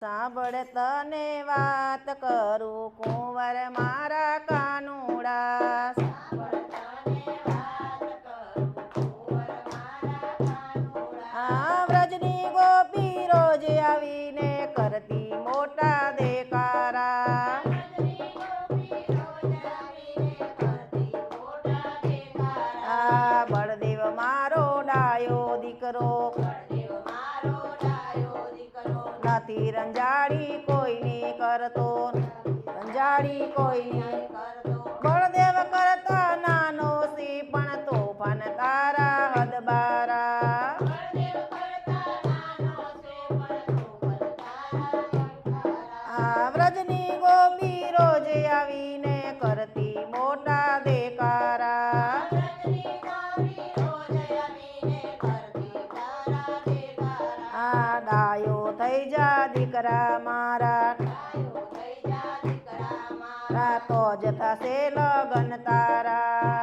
સાંભળ તને વાત કરું કુંવર મારા કાનુડા. આ વ્રજની ગોપી રોજ આવીને કરતી મોટા દેકારા. આ બળદેવ મારો ડાયો દીકરો નથી રંજાડી કોઈની કરતો, રંજાડી કોઈની બળદેવ કરતા નાનો સી પણ તોફાન તારા હદબારા. આ વ્રજની ગોપી રોજ આવીને કરતી મોટા દેકારા. આ ડાયો થઈ જા દીકરા મારા, તો જ થશે લગન તારા.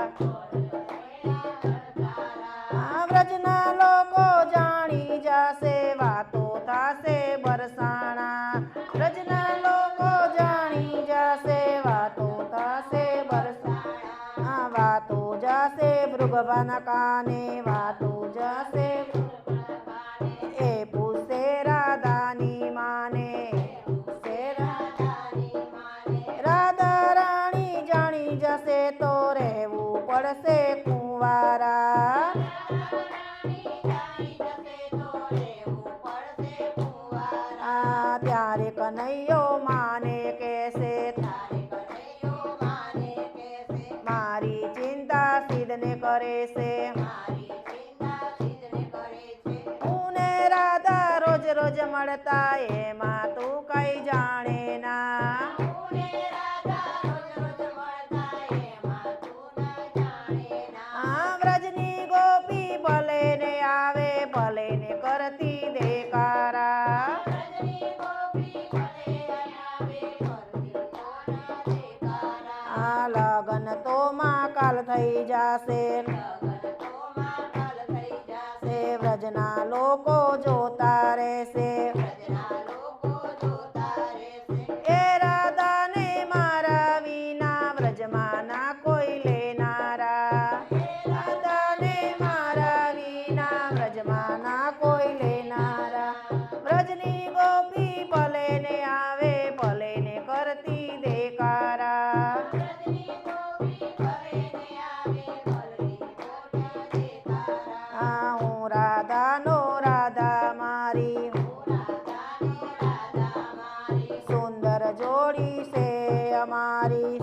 આ વ્રજના લોકો જાણી જશે વાતો થશે બરસાણા. વ્રજના લોકો જાણી જશે વાતો થશે બરસાણા. આ વાતો જશે ભૃગવાના કાને, વાતો જશે એ પૂછશે રાધાની માને. રાધા રાણી જાણી જશે તો રહેવું પડશે કુંવારા. આ ત્યારે કનૈયો માને કહેશે મારી ચિંતા સિદ્ધને કરે છે. હું ને રાધા રોજ રોજ મળતા એમાં તું કઈ જાણે ના. આ વ્રજની ગોપી ભલે ને આવે ભલે ને કરતી દેકારા. આ લગન તો માં કાલ થઈ જશે, વ્રજના લોકો જોતા રહેશે. એ રાધાને મારા વિના વ્રજમાં ના કોઈ લેનારા. રાધાને મારા વિના વ્રજમાં ના કોઈ લેનારા. વ્રજની ગોપી ભલે ને આવે ભલે ને કરતી દેકારા. હું રાધાનો રાધા મારી, સુંદર જોડી છે અમારી.